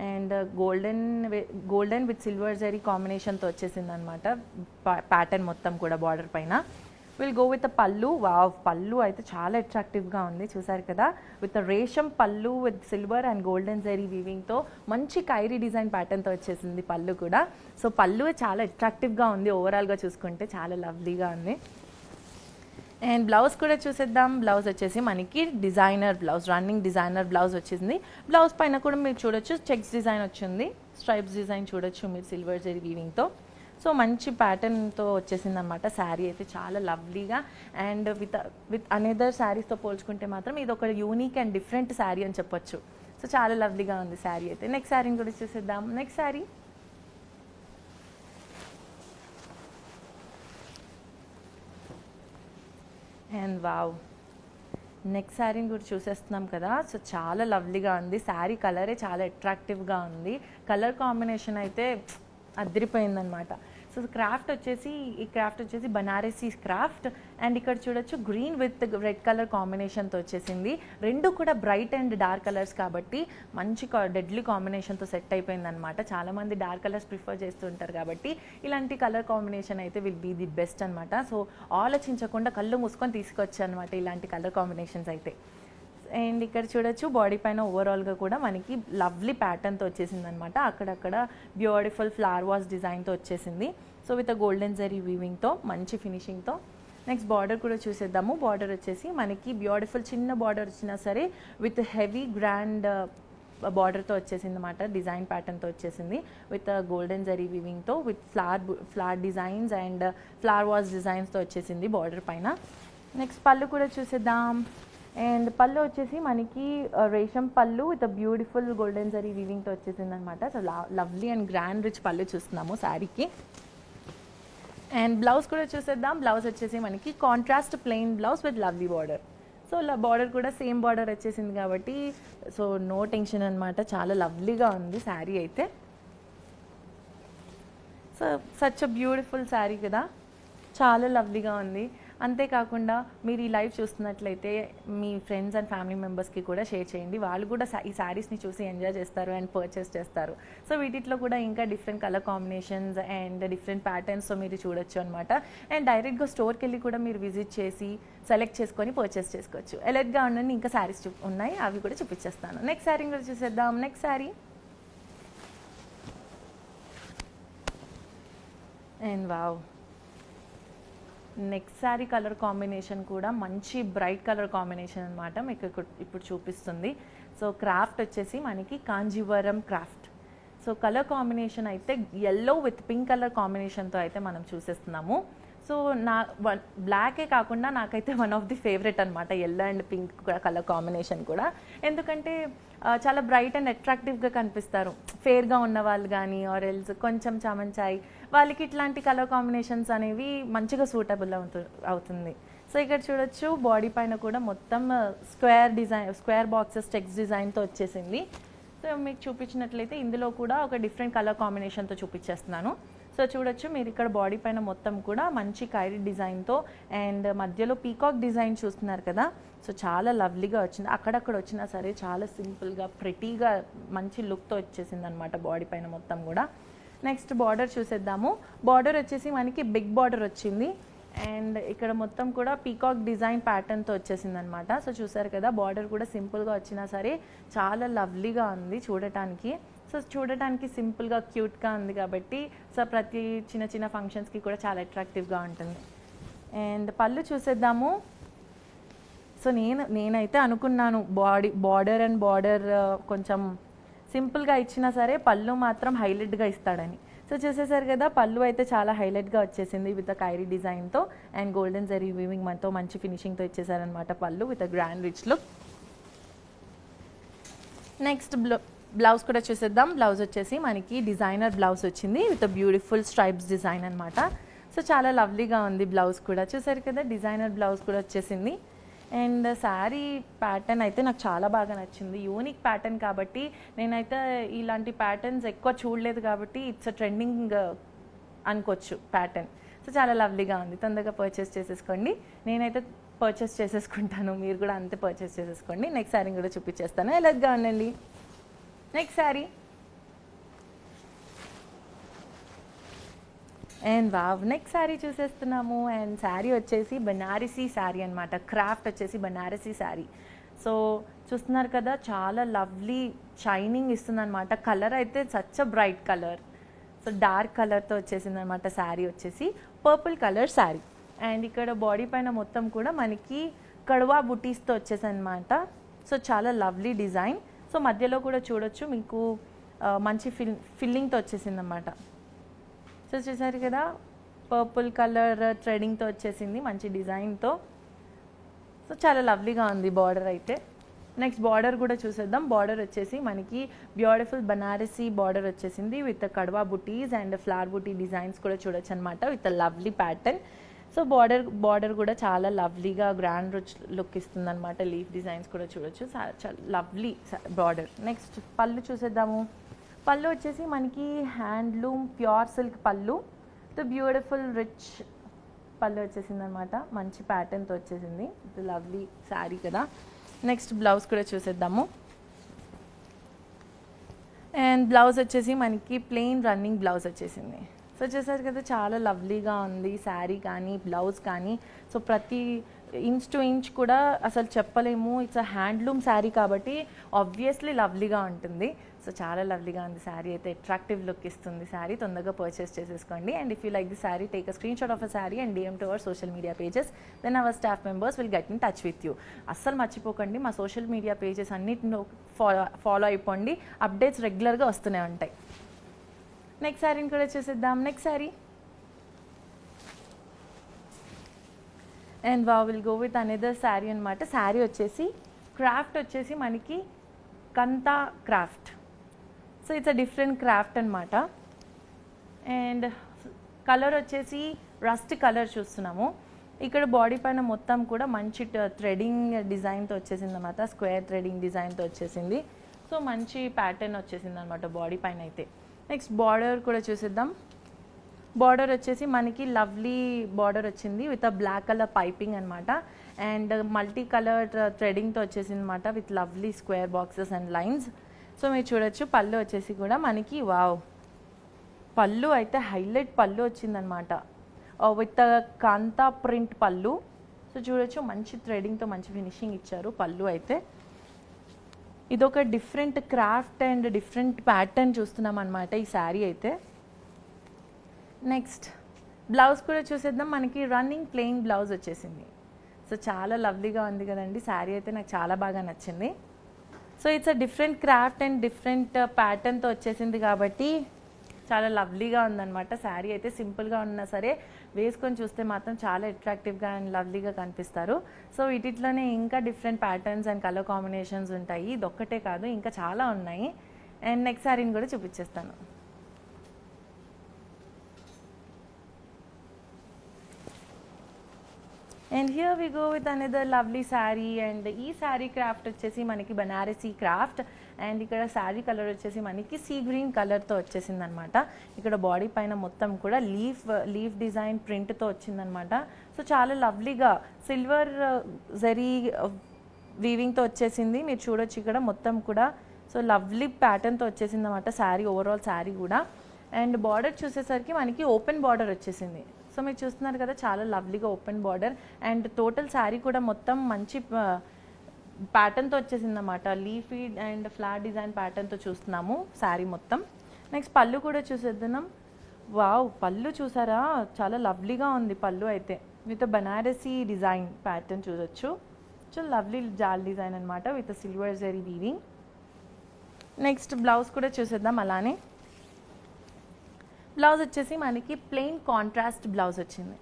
And golden with silver zari కాంబినేషన్తో వచ్చేసింది అనమాట ప్యాటర్న్ మొత్తం కూడా బార్డర్ పైన. విల్ గో విత్ పళ్ళు. వావ్, పళ్ళు అయితే చాలా అట్రాక్టివ్గా ఉంది, చూసారు కదా. With resham pallu with silver and golden zari వీవింగ్తో మంచి కైరీ డిజైన్ ప్యాటర్న్తో వచ్చేసింది పళ్ళు కూడా. సో పళ్ళు చాలా అట్రాక్టివ్గా ఉంది, ఓవరాల్గా చూసుకుంటే చాలా లవ్లీగా ఉంది. అండ్ బ్లౌజ్ కూడా చూసేద్దాం. బ్లౌజ్ వచ్చేసి మనకి designer blouse, running designer blouse వచ్చింది. బ్లౌజ్ పైన కూడా మీరు చూడొచ్చు చెక్స్ డిజైన్ వచ్చింది, స్ట్రైప్స్ డిజైన్ చూడొచ్చు మీరు సిల్వర్ జరీ వీవింగ్తో. సో మంచి ప్యాటర్న్తో వచ్చేసింది అనమాట. శారీ అయితే చాలా లవ్లీగా అండ్ విత్ అనదర్ శారీస్తో పోల్చుకుంటే మాత్రం ఇది ఒక యూనిక్ అండ్ డిఫరెంట్ శారీ అని చెప్పొచ్చు. సో చాలా లవ్లీగా ఉంది శారీ అయితే. నెక్స్ట్ శారీని కూడా చూసేద్దాం. Next sari and wow, next శారీని కూడా చూసేస్తున్నాం కదా. సో చాలా లవ్లీగా ఉంది శారీ. కలరే చాలా అట్రాక్టివ్గా ఉంది. కలర్ కాంబినేషన్ అయితే అదిరిపోయిందనమాట. సో క్రాఫ్ట్ వచ్చేసి బనారసీ క్రాఫ్ట్. అండ్ ఇక్కడ చూడొచ్చు గ్రీన్ విత్ రెడ్ కలర్ కాంబినేషన్తో వచ్చేసింది. రెండు కూడా బ్రైట్ అండ్ డార్క్ కలర్స్ కాబట్టి మంచి డెడ్లీ కాంబినేషన్తో సెట్ అయిపోయింది అనమాట. చాలామంది డార్క్ కలర్స్ ప్రిఫర్ చేస్తుంటారు కాబట్టి ఇలాంటి కలర్ కాంబినేషన్ అయితే విల్ బీ ది బెస్ట్ అనమాట. సో ఆలోచించకుండా కళ్ళు మూసుకొని తీసుకొచ్చు అనమాట ఇలాంటి కలర్ కాంబినేషన్స్ అయితే. అండ్ ఇక్కడ చూడొచ్చు బాడీ పైన ఓవరాల్గా కూడా మనకి లవ్లీ ప్యాటర్న్తో వచ్చేసింది అనమాట. అక్కడక్కడ బ్యూటిఫుల్ ఫ్లవర్ వాస్ డిజైన్తో వచ్చేసింది. సో విత్ గోల్డెన్ జరీ వీవింగ్తో మంచి ఫినిషింగ్తో. నెక్స్ట్ బార్డర్ కూడా చూసేద్దాము. బార్డర్ వచ్చేసి మనకి బ్యూటిఫుల్ చిన్న బార్డర్ వచ్చినా సరే విత్ హెవీ గ్రాండ్ బార్డర్తో వచ్చేసింది అనమాట. డిజైన్ ప్యాటర్న్తో వచ్చేసింది విత్ గోల్డెన్ జరీ వీవింగ్తో with flower designs and flower vase డిజైన్స్తో వచ్చేసింది బార్డర్ పైన. నెక్స్ట్ పళ్ళు కూడా చూసేద్దాం. అండ్ పళ్ళు వచ్చేసి మనకి రేషం pallu with beautiful golden zari వీవింగ్తో వచ్చేసింది అనమాట. So lovely and grand rich పళ్ళు చూస్తున్నాము శారీకి. అండ్ బ్లౌజ్ కూడా చూసేద్దాం. బ్లౌజ్ వచ్చేసి మనకి contrast plain blouse with lovely border. So border కూడా సేమ్ బార్డర్ వచ్చేసింది కాబట్టి సో నో టెన్షన్ అనమాట. చాలా లవ్లీగా ఉంది శారీ అయితే. So such a beautiful sari కదా, చాలా లవ్లీగా ఉంది. అంతేకాకుండా మీరు ఈ లైవ్ చూస్తున్నట్లయితే మీ ఫ్రెండ్స్ అండ్ ఫ్యామిలీ మెంబర్స్కి కూడా షేర్ చేయండి, వాళ్ళు కూడా ఈ శారీస్ని చూసి ఎంజాయ్ చేస్తారు అండ్ పర్చేస్ చేస్తారు. సో వీటిలో కూడా ఇంకా different colour combinations and different ప్యాటర్న్స్తో మీరు చూడొచ్చు అనమాట. అండ్ డైరెక్ట్గా స్టోర్కి వెళ్ళి కూడా మీరు విజిట్ చేసి సెలెక్ట్ చేసుకొని పర్చేస్ చేసుకోవచ్చు. ఎలర్ట్గా ఉండండి, ఇంకా శారీస్ ఉన్నాయి, అవి కూడా చూపించేస్తాను. నెక్స్ట్ శారీ కూడా చూసేద్దాం. Next sari and wow, next sari colour combination కూడా మంచి బ్రైట్ కలర్ కాంబినేషన్ అనమాట, మీకు ఇప్పుడు చూపిస్తుంది. సో క్రాఫ్ట్ వచ్చేసి మనకి Kanjeevaram craft. So colour combination అయితే ఎల్లో విత్ పింక్ కలర్ కాంబినేషన్తో అయితే మనం చూసేస్తున్నాము. సో బ్లాకే కాకుండా నాకైతే వన్ ఆఫ్ ది ఫేవరెట్ అనమాట yellow and pink colour combination కూడా. ఎందుకంటే చాలా బ్రైట్ అండ్ అట్రాక్టివ్గా కనిపిస్తారు ఫేర్గా ఉన్న వాళ్ళు కానీ ఆర్ ఎల్స్ కొంచెం చామంచాయి వాళ్ళకి ఇట్లాంటి కలర్ కాంబినేషన్స్ అనేవి మంచిగా సూటబుల్ అవుతుంది. సో ఇక్కడ చూడొచ్చు బాడీ పైన కూడా మొత్తం స్క్వేర్ బాక్సెస్ టెక్స్ట్ డిజైన్తో వచ్చేసింది. సో మీకు చూపించినట్లయితే ఇందులో కూడా ఒక డిఫరెంట్ కలర్ కాంబినేషన్తో చూపించేస్తున్నాను. సో చూడొచ్చు మీరు ఇక్కడ బాడీ పైన మొత్తం కూడా మంచి కైరీ డిజైన్తో అండ్ మధ్యలో పీకాక్ డిజైన్ చూస్తున్నారు కదా. సో చాలా లవ్లీగా వచ్చింది, అక్కడక్కడ వచ్చినా సరే చాలా సింపుల్గా ప్రెటీగా మంచి లుక్తో వచ్చేసింది అనమాట బాడీ పైన మొత్తం కూడా. నెక్స్ట్ బార్డర్ చూసేద్దాము. బార్డర్ వచ్చేసి మనకి బిగ్ బార్డర్ వచ్చింది అండ్ ఇక్కడ మొత్తం కూడా పీకాక్ డిజైన్ ప్యాటర్న్తో వచ్చేసింది అనమాట. సో చూసారు కదా బార్డర్ కూడా సింపుల్గా వచ్చినా సరే చాలా లవ్లీగా ఉంది చూడటానికి. సో చూడటానికి సింపుల్గా క్యూట్గా ఉంది కాబట్టి సో ప్రతి చిన్న చిన్న ఫంక్షన్స్కి కూడా చాలా అట్రాక్టివ్గా ఉంటుంది. అండ్ పళ్ళు చూసేద్దాము. సో నేనైతే అనుకున్నాను బార్డర్ అండ్ బార్డర్ కొంచెం సింపుల్గా ఇచ్చినా సరే పళ్ళు మాత్రం హైలైట్గా ఇస్తాడని. సో చూసేసారు కదా పళ్ళు అయితే చాలా హైలైట్గా వచ్చేసింది విత్ కైరీ డిజైన్తో అండ్ గోల్డెన్ జరీ వీవింగ్ మనతో మంచి ఫినిషింగ్తో ఇచ్చేసారనమాట పళ్ళు with grand rich look. Next blouse కూడా చూసేద్దాం. బ్లౌజ్ వచ్చేసి మనకి డిజైనర్ బ్లౌజ్ వచ్చింది విత్ బ్యూటిఫుల్ స్ట్రైప్స్ డిజైన్ అనమాట. సో చాలా లవ్లీగా ఉంది బ్లౌజ్ కూడా, చూసారు కదా డిజైనర్ బ్లౌజ్ కూడా వచ్చేసింది. అండ్ శారీ ప్యాటర్న్ అయితే నాకు చాలా బాగా నచ్చింది, యూనిక్ ప్యాటర్న్ కాబట్టి. నేనైతే ఇలాంటి ప్యాటర్న్స్ ఎక్కువ చూడలేదు కాబట్టి ఇట్స్ ట్రెండింగ్ అనుకోవచ్చు ప్యాటర్న్. సో చాలా లవ్లీగా ఉంది, తొందరగా పర్చేస్ చేసేసుకోండి. నేనైతే పర్చేస్ చేసేసుకుంటాను, మీరు కూడా అంతే పర్చేస్ చేసేసుకోండి. నెక్స్ట్ శారీ కూడా చూపించేస్తాను, ఎలాగా ఉండండి. Next sari and wow, next sari చూసేస్తున్నాము. అండ్ శారీ వచ్చేసి బనారసీ శారీ అనమాట, క్రాఫ్ట్ వచ్చేసి బనారసీ శారీ. సో చూస్తున్నారు కదా చాలా లవ్లీ షైనింగ్ ఇస్తుంది అనమాట. కలర్ అయితే such bright colour, so dark కలర్తో వచ్చేసింది అనమాట. శారీ వచ్చేసి పర్పుల్ కలర్ శారీ అండ్ ఇక్కడ బాడీ పైన మొత్తం కూడా మనకి కడవా బుటీస్తో వచ్చేసి అనమాట. సో చాలా లవ్లీ డిజైన్. సో మధ్యలో కూడా చూడొచ్చు మీకు మంచి ఫిల్లింగ్తో వచ్చేసింది అనమాట. సో చూసారు కదా పర్పుల్ కలర్ థ్రెడింగ్తో వచ్చేసింది మంచి డిజైన్తో. సో చాలా లవ్లీగా ఉంది బార్డర్ అయితే. నెక్స్ట్ బార్డర్ కూడా చూసేద్దాం. బార్డర్ వచ్చేసి మనకి బ్యూటిఫుల్ బనారసీ బార్డర్ వచ్చేసింది with కడవా buttis and flower buti designs కూడా చూడొచ్చు అనమాట with lovely pattern. So border కూడా చాలా లవ్లీగా గ్రాండ్ రిచ్ లుక్ ఇస్తుంది అనమాట. లీఫ్ డిజైన్స్ కూడా చూడొచ్చు, చాలా లవ్లీ బార్డర్. నెక్స్ట్ పళ్ళు చూసేద్దాము. పళ్ళు వచ్చేసి మనకి హ్యాండ్లూమ్ ప్యూర్ సిల్క్ పళ్ళు, తో బ్యూటిఫుల్ రిచ్ పళ్ళు వచ్చేసింది అనమాట. మంచి ప్యాటర్న్తో వచ్చేసింది, ఇది లవ్లీ శారీ కదా. నెక్స్ట్ బ్లౌజ్ కూడా చూసేద్దాము. అండ్ బ్లౌజ్ వచ్చేసి మనకి ప్లెయిన్ రన్నింగ్ బ్లౌజ్ వచ్చేసింది. సో చూసారు కదా చాలా లవ్లీగా ఉంది శారీ కానీ బ్లౌజ్ కానీ. సో ప్రతి ఇంచ్ టు ఇంచ్ కూడా అసలు చెప్పలేము, ఇట్స్ అ హ్యాండ్లూమ్ శారీ కాబట్టి ఆబ్వియస్లీ లవ్లీగా ఉంటుంది. సో చాలా లవ్లీగా ఉంది శారీ అయితే, అట్రాక్టివ్ లుక్ ఇస్తుంది శారీ. తొందరగా పర్చేస్ చేసేసుకోండి. And if you like the sari, take a screenshot of a sari and DM to our social media pages. Then our staff members will get in touch with you. అస్సలు మర్చిపోకండి, మా social media pages అన్నిటిని follow అయిపోండి, updates రెగ్యులర్గా వస్తూనే ఉంటాయి. Next శారీని కూడా చూసేద్దాం. Next sari and we will go with another sari అనమాట. శారీ వచ్చేసి క్రాఫ్ట్ వచ్చేసి మనకి kantha craft. So it's a different craft అనమాట. అండ్ కలర్ వచ్చేసి రస్ట్ కలర్ చూస్తున్నాము. ఇక్కడ బాడీ పైన మొత్తం కూడా మంచి థ్రెడింగ్ డిజైన్తో వచ్చేసింది అనమాట, స్క్వేర్ థ్రెడింగ్ డిజైన్తో వచ్చేసింది. సో మంచి ప్యాటర్న్ వచ్చేసింది అనమాట బాడీ పైన అయితే. నెక్స్ట్ బార్డర్ కూడా చూసేద్దాం. బార్డర్ వచ్చేసి మనకి లవ్లీ బార్డర్ వచ్చింది with a black colour piping అనమాట. అండ్ మల్టీ కలర్ థ్రెడింగ్తో వచ్చేసింది అనమాట with lovely square boxes and lines. So మీరు చూడొచ్చు పళ్ళు వచ్చేసి కూడా మనకి వావ్, పళ్ళు అయితే హైలైట్ పళ్ళు వచ్చిందనమాట విత్ కాంతా ప్రింట్ పళ్ళు. సో చూడొచ్చు మంచి థ్రెడింగ్తో మంచి ఫినిషింగ్ ఇచ్చారు పళ్ళు అయితే. ఇదొక different craft and different pattern చూస్తున్నాం అనమాట ఈ శారీ అయితే. నెక్స్ట్ బ్లౌజ్ కూడా చూసేద్దాం. మనకి రన్నింగ్ ప్లెయిన్ బ్లౌజ్ వచ్చేసింది. సో చాలా లవ్లీగా ఉంది కదండి శారీ అయితే, నాకు చాలా బాగా నచ్చింది. So it's a different craft and different ప్యాటర్న్తో వచ్చేసింది కాబట్టి చాలా లవ్లీగా ఉందన్నమాట శారీ అయితే. సింపుల్గా ఉన్నా సరే వేసుకొని చూస్తే మాత్రం చాలా అట్రాక్టివ్గా అండ్ లవ్లీగా కనిపిస్తారు. సో వీటిలోనే ఇంకా different patterns and colour combinations ఉంటాయి. ఇది ఒక్కటే కాదు, ఇంకా చాలా ఉన్నాయి. అండ్ నెక్స్ట్ శారీని కూడా చూపించేస్తాను. And here we go with another lovely sari. And ఈ శారీ క్రాఫ్ట్ వచ్చేసి మనకి బనారసీ క్రాఫ్ట్. అండ్ ఇక్కడ శారీ కలర్ వచ్చేసి మనకి సీ గ్రీన్ కలర్తో వచ్చేసింది అనమాట. ఇక్కడ బాడీ పైన మొత్తం కూడా లీఫ్ డిజైన్ ప్రింట్తో వచ్చిందనమాట. సో చాలా లవ్లీగా సిల్వర్ జరీ వీవింగ్తో వచ్చేసింది. మీరు చూడొచ్చు ఇక్కడ మొత్తం కూడా. సో లవ్లీ ప్యాటర్న్తో వచ్చేసింది అనమాట శారీ, ఓవరాల్ శారీ కూడా. అండ్ బార్డర్ చూసేసరికి మనకి ఓపెన్ బార్డర్ వచ్చేసింది. సో మీరు చూస్తున్నారు కదా చాలా లవ్లీగా open border. And total sari కూడా మొత్తం మంచి ప్యాటర్న్తో వచ్చేసింది అన్నమాట. లీఫీ అండ్ ఫ్లాట్ డిజైన్ ప్యాటర్న్తో చూస్తున్నాము శారీ మొత్తం. నెక్స్ట్ పళ్ళు కూడా చూసేద్దాం. వావ్, పళ్ళు చూసారా చాలా లవ్లీగా ఉంది పళ్ళు అయితే విత్ బనారసీ డిజైన్ ప్యాటర్న్ చూడొచ్చు. చాలా లవ్లీ జాల్ డిజైన్ అనమాట with silver zari weaving. Next blouse కూడా చూసేద్దాం అలానే. బ్లౌజ్ వచ్చేసి మనకి ప్లెయిన్ కాంట్రాస్ట్ బ్లౌజ్ వచ్చింది.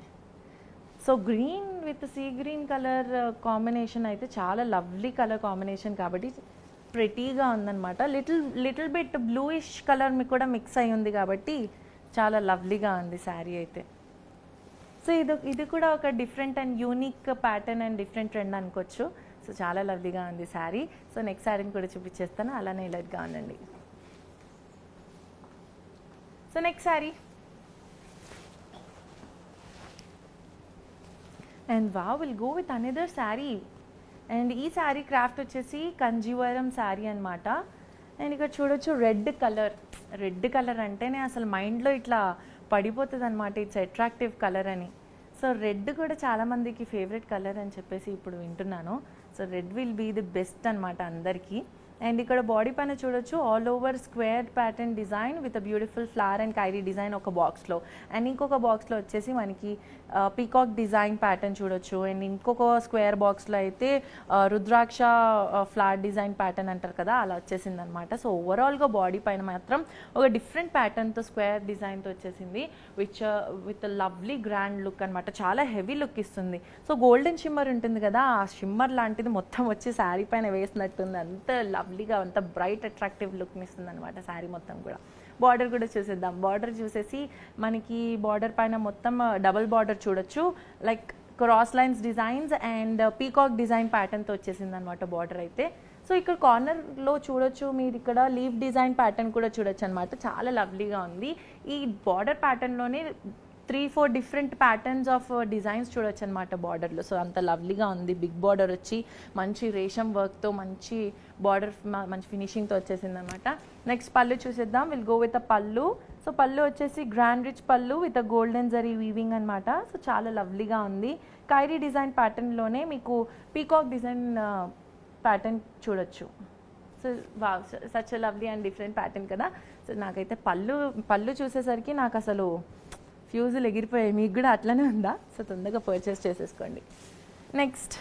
So green with sea green colour combination అయితే చాలా లవ్లీ కలర్ కాంబినేషన్ కాబట్టి ప్రెటీగా ఉందన్నమాట. లిటిల్ బిట్ బ్లూయిష్ కలర్ కూడా మిక్స్ అయి ఉంది కాబట్టి చాలా లవ్లీగా ఉంది శారీ అయితే. సో ఇది కూడా ఒక different and unique pattern and different trend అనుకోవచ్చు. సో చాలా లవ్లీగా ఉంది శారీ. సో నెక్స్ట్ శారీని కూడా చూపించేస్తాను, అలానే ఇలాగా ఉండండి. So next sari. And wow, will go with another sari. And ఈ శారీ క్రాఫ్ట్ వచ్చేసి కంజీవరం శారీ అనమాట. అండ్ ఇక్కడ చూడొచ్చు రెడ్ కలర్ అంటేనే అసలు మైండ్లో ఇట్లా పడిపోతుంది అనమాట. ఇట్స్ అట్రాక్టివ్ కలర్ అని. సో రెడ్ కూడా చాలామందికి ఫేవరెట్ కలర్ అని చెప్పేసి ఇప్పుడు వింటున్నాను. So red will be the best అనమాట అందరికీ. అండ్ ఇక్కడ బాడీ పైన చూడొచ్చు all over square pattern design with beautiful flower and కైరీ డిజైన్ ఒక బాక్స్లో. అండ్ ఇంకొక బాక్స్లో వచ్చేసి మనకి పీకాక్ డిజైన్ ప్యాటర్న్ చూడొచ్చు. అండ్ ఇంకొక స్క్వేర్ బాక్స్లో అయితే రుద్రాక్ష ఫ్లవర్ డిజైన్ ప్యాటర్న్ అంటారు కదా, అలా వచ్చేసింది అనమాట. సో ఓవరాల్గా బాడీ పైన మాత్రం ఒక డిఫరెంట్ ప్యాటర్న్తో స్క్వేర్ డిజైన్తో వచ్చేసింది విత్ లవ్లీ గ్రాండ్ లుక్ అనమాట. చాలా హెవీ లుక్ ఇస్తుంది. సో గోల్డెన్ షిమ్మర్ ఉంటుంది కదా, ఆ షిమ్మర్ లాంటిది మొత్తం వచ్చి శారీ పైన వేసినట్టుంది. అంత లవ్లీగా అంత బ్రైట్ అట్రాక్టివ్ లుక్ని ఇస్తుంది అనమాట శారీ మొత్తం కూడా. బార్డర్ కూడా చూసేద్దాం. బార్డర్ చూసేసి మనకి బార్డర్ పైన మొత్తం డబుల్ బార్డర్ చూడొచ్చు, like cross lines designs and peacock design ప్యాటర్న్తో వచ్చేసింది అనమాట బార్డర్ అయితే. సో ఇక్కడ కార్నర్లో చూడొచ్చు మీరు, ఇక్కడ లీఫ్ డిజైన్ ప్యాటర్న్ కూడా చూడొచ్చు అనమాట. చాలా లవ్లీగా ఉంది. ఈ బార్డర్ ప్యాటర్న్లోనే 3-4 డిఫరెంట్ ప్యాటర్న్స్ ఆఫ్ డిజైన్స్ చూడొచ్చు అనమాట బార్డర్లో. సో అంత లవ్లీగా ఉంది. బిగ్ బార్డర్ వచ్చి మంచి రేషం వర్క్తో మంచి బార్డర్ మంచి ఫినిషింగ్తో వచ్చేసింది అనమాట. నెక్స్ట్ పళ్ళు చూసేద్దాం. విల్ గో విత్ అ పళ్ళు. సో పళ్ళు వచ్చేసి గ్రాండ్ రిచ్ పళ్ళు with a golden zari weaving అనమాట. సో చాలా లవ్లీగా ఉంది. కైరీ డిజైన్ ప్యాటర్న్లోనే మీకు పీకాక్ డిజైన్ ప్యాటర్న్ చూడొచ్చు. So such lovely and different pattern కదా. సో నాకైతే పళ్ళు చూసేసరికి నాకు అసలు ఫ్యూజులు ఎగిరిపోయాయి. మీకు కూడా అట్లనే ఉందా? సో తొందరగా పర్చేస్ చేసేసుకోండి. నెక్స్ట్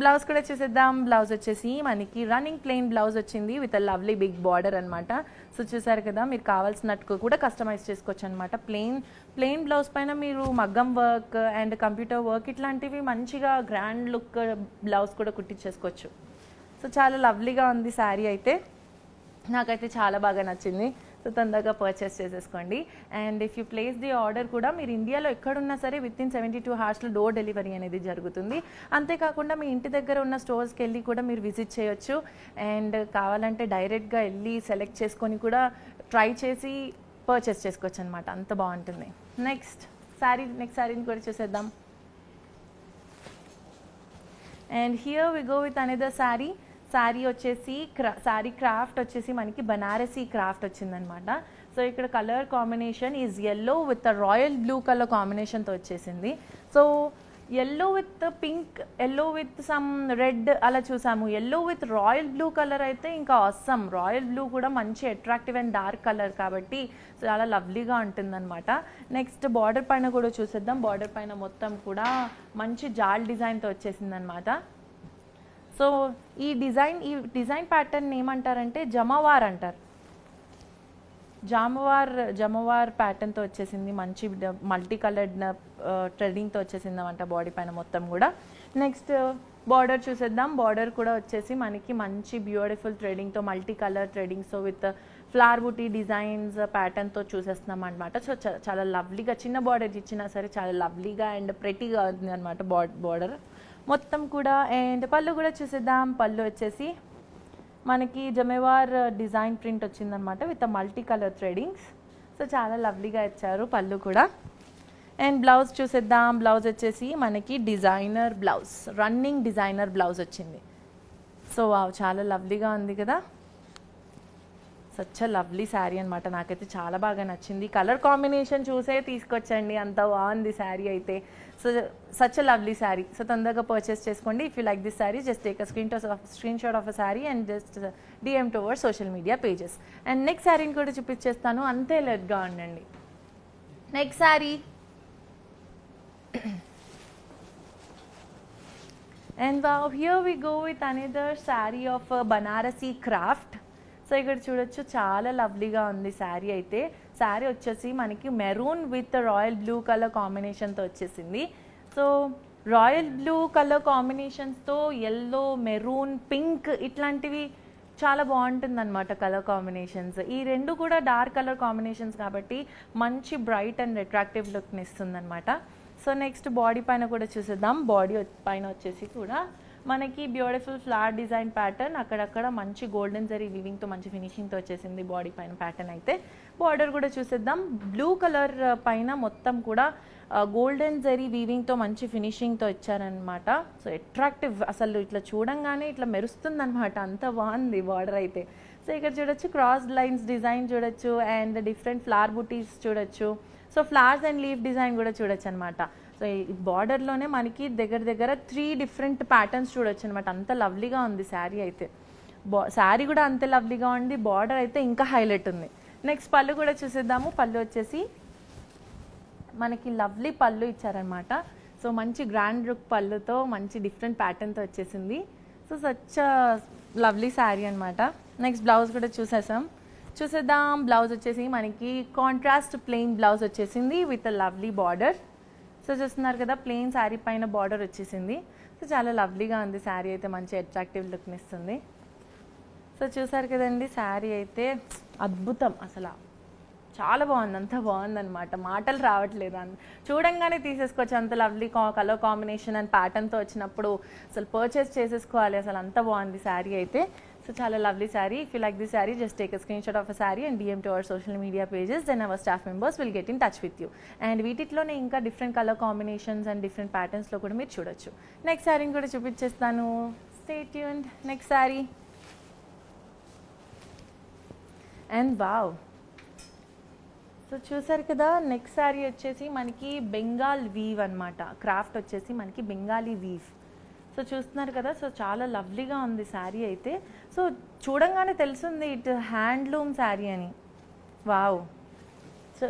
బ్లౌజ్ కూడా చూసేద్దాం. బ్లౌజ్ వచ్చేసి మనకి రన్నింగ్ ప్లెయిన్ బ్లౌజ్ వచ్చింది with a lovely big border అనమాట. సో చూసారు కదా, మీరు కావాల్సినట్టు కూడా కస్టమైజ్ చేసుకోవచ్చు అనమాట. ప్లెయిన్ బ్లౌజ్ పైన మీరు మగ్గం వర్క్ అండ్ కంప్యూటర్ వర్క్ ఇట్లాంటివి మంచిగా గ్రాండ్ లుక్ బ్లౌజ్ కూడా కుట్టించేసుకోవచ్చు. సో చాలా లవ్లీగా ఉంది శారీ అయితే, నాకైతే చాలా బాగా నచ్చింది. సో తొందరగా పర్చేస్ చేసేసుకోండి. And if you place the order కూడా మీరు ఇండియాలో ఎక్కడున్నా సరే వితిన్ 72 hours డోర్ డెలివరీ అనేది జరుగుతుంది. అంతేకాకుండా మీ ఇంటి దగ్గర ఉన్న స్టోర్స్కి వెళ్ళి కూడా మీరు విజిట్ చేయొచ్చు. అండ్ కావాలంటే డైరెక్ట్గా వెళ్ళి సెలెక్ట్ చేసుకొని కూడా ట్రై చేసి పర్చేస్ చేసుకోవచ్చు అనమాట, అంత బాగుంటుంది. నెక్స్ట్ శారీని కూడా చూసేద్దాం. And here we go with another sari వచ్చేసి శారీ క్రాఫ్ట్ వచ్చేసి మనకి బనారసీ క్రాఫ్ట్ వచ్చిందనమాట. సో ఇక్కడ colour combination is yellow with royal blue colour కాంబినేషన్తో వచ్చేసింది. So yellow with pink, yellow with some red అలా చూసాము. Yellow with royal blue colour అయితే ఇంకా ఆసమ్. రాయల్ బ్లూ కూడా మంచి అట్రాక్టివ్ అండ్ డార్క్ కలర్ కాబట్టి చాలా లవ్లీగా ఉంటుందన్నమాట. నెక్స్ట్ బార్డర్ పైన కూడా చూసేద్దాం. బార్డర్ పైన మొత్తం కూడా మంచి జాల్ డిజైన్తో వచ్చేసింది అనమాట. సో ఈ డిజైన్ ప్యాటర్న్ ఏమంటారంటే జమవార్ అంటారు. జమవార్ ప్యాటర్న్తో వచ్చేసింది, మంచి మల్టీ కలర్డ్ ట్రెడింగ్తో వచ్చేసింది అనమాట బాడీ పైన మొత్తం కూడా. నెక్స్ట్ బార్డర్ చూసేద్దాం. బార్డర్ కూడా వచ్చేసి మనకి మంచి బ్యూటిఫుల్ ట్రెడింగ్తో, multi colour threadings with flower buti designs ప్యాటర్న్తో చూసేస్తున్నాం అనమాట. సో చాలా లవ్లీగా, చిన్న బార్డర్ ఇచ్చినా సరే చాలా లవ్లీగా అండ్ ప్రెటీగా ఉంది అనమాట బార్డర్ మొత్తం కూడా. అండ్ పళ్ళు కూడా చూసేద్దాం. పళ్ళు వచ్చేసి మనకి జమేవార్ డిజైన్ ప్రింట్ వచ్చిందనమాట విత్ మల్టీ కలర్ థ్రెడింగ్స్. సో చాలా లవ్లీగా ఇచ్చారు పళ్ళు కూడా. అండ్ బ్లౌజ్ చూసేద్దాం. బ్లౌజ్ వచ్చేసి మనకి రన్నింగ్ డిజైనర్ బ్లౌజ్ వచ్చింది. సో చాలా లవ్లీగా ఉంది కదా. సచ్ లవ్లీ శారీ అనమాట. నాకైతే చాలా బాగా నచ్చింది. కలర్ కాంబినేషన్ చూసే తీసుకొచ్చండి, అంత బాగుంది శారీ అయితే. So such lovely sari. So తొందరగా పర్చేస్ చేసుకోండి. If you like this sari just take screen shot of a sari and just DM to our social media pages. And next శారీని కూడా చూపించేస్తాను, అంతే లెట్గా ఉండండి. Next sari and here we go with another saree of Banarasi craft. So ఇక్కడ చూడొచ్చు చాలా లవ్లీగా ఉంది శారీ అయితే. శారీ వచ్చేసి మనకి maroon with royal blue colour కాంబినేషన్తో వచ్చేసింది. సో రాయల్ బ్లూ కలర్ కాంబినేషన్స్తో ఎల్లో, మెరూన్, పింక్ ఇట్లాంటివి చాలా బాగుంటుందన్నమాట కలర్ కాంబినేషన్స్. ఈ రెండు కూడా డార్క్ కలర్ కాంబినేషన్స్ కాబట్టి మంచి బ్రైట్ అండ్ అట్రాక్టివ్ లుక్ని ఇస్తుందన్నమాట. సో నెక్స్ట్ బాడీ పైన కూడా చూసేద్దాం. బాడీ పైన వచ్చేసి కూడా మనకి బ్యూటిఫుల్ ఫ్లవర్ డిజైన్ ప్యాటర్న్, అక్కడక్కడ మంచి గోల్డెన్ జరీ వీవింగ్తో మంచి ఫినిషింగ్తో వచ్చేసింది బాడీ పైన ప్యాటర్న్ అయితే. బార్డర్ కూడా చూసేద్దాం. బ్లూ కలర్ పైన మొత్తం కూడా గోల్డెన్ జరీ వీవింగ్తో మంచి ఫినిషింగ్తో ఇచ్చారనమాట. సో అట్రాక్టివ్, అసలు ఇట్లా చూడంగానే ఇట్లా మెరుస్తుంది అనమాట, అంత బాగుంది బార్డర్ అయితే. సో ఇక్కడ చూడొచ్చు క్రాస్ లైన్స్ డిజైన్ చూడొచ్చు అండ్ డిఫరెంట్ ఫ్లవర్ బూటీస్ చూడొచ్చు. So flowers and leaf design కూడా చూడొచ్చు అనమాట. సో ఈ బార్డర్లోనే మనకి దగ్గర 3 డిఫరెంట్ ప్యాటర్న్స్ చూడొచ్చు అనమాట. అంత లవ్లీగా ఉంది శారీ అయితే. శారీ కూడా అంతే లవ్లీగా ఉంది, బార్డర్ అయితే ఇంకా హైలైట్ ఉంది. నెక్స్ట్ పళ్ళు కూడా చూసేద్దాము. పళ్ళు వచ్చేసి మనకి లవ్లీ పళ్ళు ఇచ్చారనమాట. సో మంచి గ్రాండ్ లుక్ పళ్ళుతో మంచి డిఫరెంట్ ప్యాటర్న్తో వచ్చేసింది. సో సచ్ లవ్లీ శారీ అనమాట. నెక్స్ట్ బ్లౌజ్ కూడా చూసేద్దాం. బ్లౌజ్ వచ్చేసి మనకి కాంట్రాస్ట్ ప్లెయిన్ బ్లౌజ్ వచ్చేసింది విత్ లవ్లీ బార్డర్. సో చూస్తున్నారు కదా, ప్లెయిన్ శారీ పైన బార్డర్ వచ్చేసింది. సో చాలా లవ్లీగా ఉంది శారీ అయితే, మంచి అట్రాక్టివ్ లుక్ని ఇస్తుంది. సో చూసారు కదండి, శారీ అయితే అద్భుతం, అసలు చాలా బాగుంది, అంత బాగుందన్నమాట, మాటలు రావట్లేదు. చూడంగానే తీసేసుకోవచ్చు, అంత లవ్లీ కలర్ కాంబినేషన్ అండ్ ప్యాటర్న్తో వచ్చినప్పుడు అసలు పర్చేస్ చేసేసుకోవాలి, అసలు అంత బాగుంది శారీ అయితే. సో చాలా lovely sari. If you like this saree, just take a screenshot of a saree and DM to our social media pages. Then our staff members will get in touch with you. And వీటిలోనే ఇంకా different colour combinations and different ప్యాటర్న్స్లో కూడా మీరు చూడొచ్చు. Next శారీని కూడా చూపించేస్తాను, stay tuned. Next sari and wow, so చూసారు కదా, నెక్స్ట్ శారీ వచ్చేసి మనకి బెంగాల్ వీవ్ అనమాట. క్రాఫ్ట్ వచ్చేసి మనకి బెంగాలీ వీవ్. సో చూస్తున్నారు కదా, సో చాలా లవ్లీగా ఉంది శారీ అయితే. సో చూడంగానే తెలుస్తుంది ఇట్ హ్యాండ్లూమ్ శారీ అని. వావ్, సో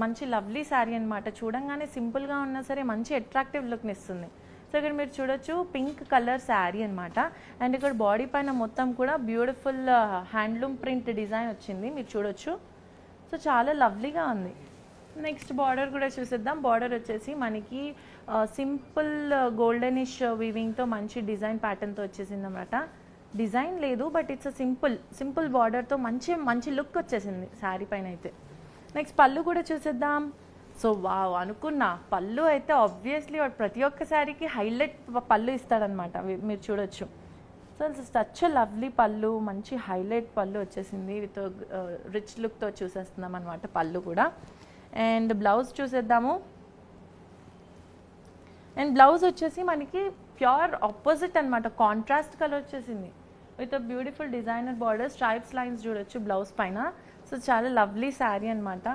మంచి లవ్లీ శారీ అనమాట. చూడంగానే సింపుల్గా ఉన్నా సరే మంచి అట్రాక్టివ్ లుక్ని ఇస్తుంది. సో ఇక్కడ మీరు చూడొచ్చు పింక్ కలర్ శారీ అనమాట. అండ్ ఇక్కడ బాడీ పైన మొత్తం కూడా బ్యూటిఫుల్ హ్యాండ్లూమ్ ప్రింట్ డిజైన్ వచ్చింది, మీరు చూడొచ్చు. సో చాలా లవ్లీగా ఉంది. నెక్స్ట్ బార్డర్ కూడా చూసేద్దాం. బార్డర్ వచ్చేసి మనకి సింపుల్ గోల్డెనిష్ వీవింగ్తో మంచి డిజైన్ ప్యాటర్న్తో వచ్చేసింది అనమాట. డిజైన్ లేదు, బట్ ఇట్స్ సింపుల్ బార్డర్తో మంచి లుక్ వచ్చేసింది శారీ పైన అయితే. నెక్స్ట్ పళ్ళు కూడా చూసేద్దాం. సో వావ్, అనుకున్నా పళ్ళు అయితే ఆబ్వియస్లీ ప్రతి ఒక్క శారీకి హైలైట్ పళ్ళు ఇస్తాడనమాట, మీరు చూడొచ్చు. సో సచ్ లవ్లీ పళ్ళు, మంచి హైలైట్ పళ్ళు వచ్చేసింది విత్ రిచ్ లుక్తో చూసేస్తున్నాం అనమాట పళ్ళు కూడా. అండ్ బ్లౌజ్ చూసేద్దాము. అండ్ బ్లౌజ్ వచ్చేసి మనకి ప్యూర్ ఆపోజిట్ అనమాట, కాంట్రాస్ట్ కలర్ వచ్చేసింది with beautiful designer border, stripes lines చూడొచ్చు బ్లౌజ్ పైన. సో చాలా లవ్లీ శారీ అనమాట.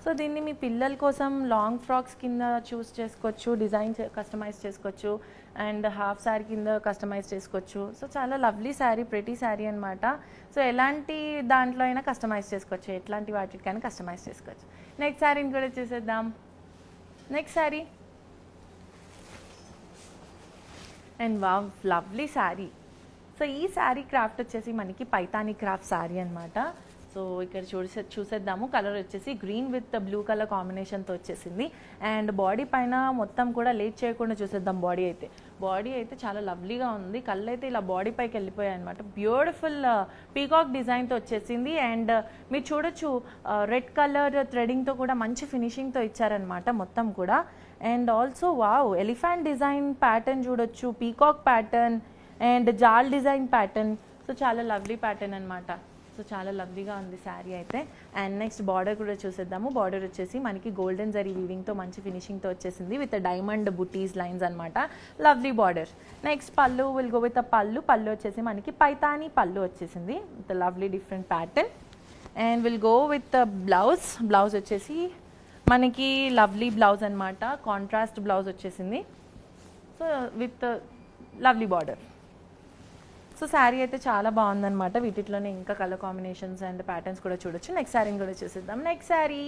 సో దీన్ని మీ పిల్లల కోసం లాంగ్ ఫ్రాక్స్ కింద చూస్ చేసుకోవచ్చు, డిజైన్ కస్టమైజ్ చేసుకోవచ్చు, అండ్ హాఫ్ శారీ కింద కస్టమైజ్ చేసుకోవచ్చు. సో చాలా లవ్లీ శారీ, ప్రెటీ శారీ అనమాట. సో ఎలాంటి దాంట్లో అయినా కస్టమైజ్ చేసుకోవచ్చు, ఎట్లాంటి వాటికైనా కస్టమైజ్ చేసుకోవచ్చు. నెక్స్ట్ శారీని కూడా చూసేద్దాం. Next sari and wow, lovely sari. So ఈ శారీ క్రాఫ్ట్ వచ్చేసి మనకి పైతానీ క్రాఫ్ట్ శారీ అనమాట. సో ఇక్కడ చూసేద్దాము. కలర్ వచ్చేసి గ్రీన్ విత్ బ్లూ కలర్ కాంబినేషన్తో వచ్చేసింది. అండ్ బాడీ పైన మొత్తం కూడా లేట్ చేయకుండా చూసేద్దాం. బాడీ అయితే చాలా లవ్లీగా ఉంది. కళ్ళు అయితే ఇలా బాడీ పైకి వెళ్ళిపోయాయి అనమాట. బ్యూటిఫుల్ పీకాక్ డిజైన్తో వచ్చేసింది. అండ్ మీరు చూడొచ్చు రెడ్ కలర్ థ్రెడింగ్తో కూడా మంచి ఫినిషింగ్తో ఇచ్చారనమాట మొత్తం కూడా. And also wow, elephant design pattern చూడొచ్చు, peacock pattern and jaal design pattern. So చాలా లవ్లీ ప్యాటర్న్ అనమాట. సో చాలా లవ్లీగా ఉంది శారీ అయితే. అండ్ నెక్స్ట్ బార్డర్ కూడా చూసేద్దాము. బార్డర్ వచ్చేసి మనకి గోల్డెన్ జరీ వీవింగ్తో మంచి ఫినిషింగ్తో వచ్చేసింది విత్ డైమండ్ బుటీస్ లైన్స్ అనమాట. Lovely border. నెక్స్ట్ పళ్ళు విల్ గో విత్ పళ్ళు వచ్చేసి మనకి పైతానీ పళ్ళు వచ్చేసింది with lovely different pattern. And will go with blouse వచ్చేసి మనకి లవ్లీ బ్లౌజ్ అనమాట, కాంట్రాస్ట్ బ్లౌజ్ వచ్చేసింది. So with lovely border. So sari అయితే చాలా బాగుందన్నమాట. వీటిలోనే ఇంకా కలర్ కాంబినేషన్స్ అండ్ ప్యాటర్న్స్ కూడా చూడొచ్చు. నెక్స్ట్ శారీని కూడా చూసేద్దాం. Next sari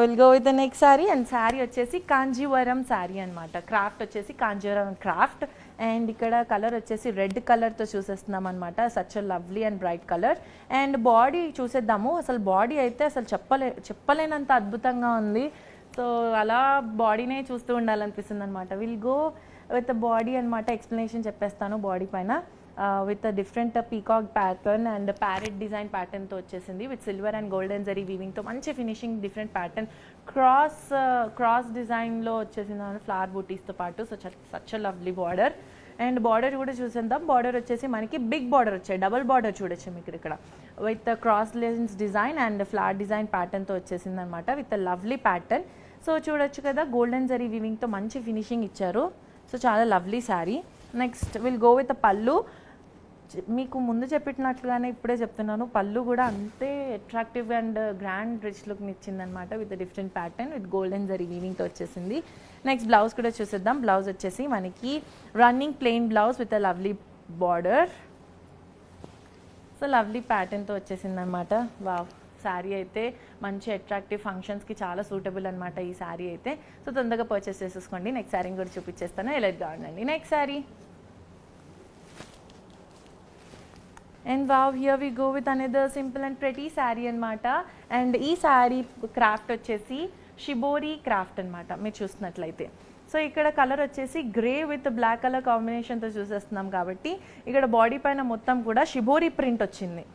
will go with the next sari. And sari వచ్చేసి కాంజీవరం శారీ అనమాట. క్రాఫ్ట్ వచ్చేసి కాంజీవరం క్రాఫ్ట్. అండ్ ఇక్కడ కలర్ వచ్చేసి రెడ్ కలర్తో చూసేస్తున్నాం అనమాట. Such lovely and bright colour. And body చూసేద్దాము. అసలు బాడీ అయితే అసలు చెప్పలేనంత అద్భుతంగా ఉంది. సో అలా బాడీనే చూస్తూ ఉండాలనిపిస్తుంది అనమాట. విల్ గో విత్ బాడీ అనమాట. ఎక్స్ప్లెనేషన్ చెప్పేస్తాను. బాడీ పైన with different peacock pattern and parrot design ప్యాటర్న్తో వచ్చేసింది with silver and golden zari వీవింగ్తో మంచి ఫినిషింగ్, డిఫరెంట్ ప్యాటర్న్, క్రాస్ డిజైన్లో వచ్చేసింది ఫ్లవర్ బూటీస్తో పాటు. So such lovely border. And border కూడా చూసేద్దాం. బార్డర్ వచ్చేసి మనకి బిగ్ బార్డర్ వచ్చాయి, డబుల్ బార్డర్ చూడొచ్చు మీకు ఇక్కడ with cross lines design and flower design ప్యాటర్న్తో వచ్చేసింది అనమాట విత్ లవ్లీ ప్యాటర్న్. సో చూడొచ్చు కదా, గోల్డెన్ జరీ వీవింగ్తో మంచి ఫినిషింగ్ ఇచ్చారు. సో చాలా lovely sari. Next will go with pallu. మీకు ముందు చెప్పినట్లుగానే ఇప్పుడే చెప్తున్నాను, పళ్ళు కూడా అంతే అట్రాక్టివ్ అండ్ గ్రాండ్ రిచ్ లుక్ని ఇచ్చిందనమాట with different pattern with golden zari వీవింగ్తో వచ్చేసింది. నెక్స్ట్ బ్లౌజ్ కూడా చూసేద్దాం. బ్లౌజ్ వచ్చేసి మనకి running plain blouse with lovely border. So lovely ప్యాటర్న్తో వచ్చేసింది అనమాట. వావ్, శారీ అయితే మంచి అట్రాక్టివ్ ఫంక్షన్స్కి చాలా సూటబుల్ అనమాట ఈ శారీ అయితే. సో తొందరగా పర్చేస్ చేసేసుకోండి. నెక్స్ట్ శారీని కూడా చూపించేస్తాను, ఎలర్ట్గా ఉండండి. Next sari and wow, here we go with another simple and pretty sari అనమాట. అండ్ ఈ శారీ క్రాఫ్ట్ వచ్చేసి షిబోరి క్రాఫ్ట్ అనమాట మీరు చూస్తున్నట్లయితే. సో ఇక్కడ కలర్ వచ్చేసి గ్రే విత్ బ్లాక్ కలర్ కాంబినేషన్తో చూసేస్తున్నాం కాబట్టి ఇక్కడ బాడీ పైన మొత్తం కూడా షిబోరి ప్రింట్ వచ్చింది.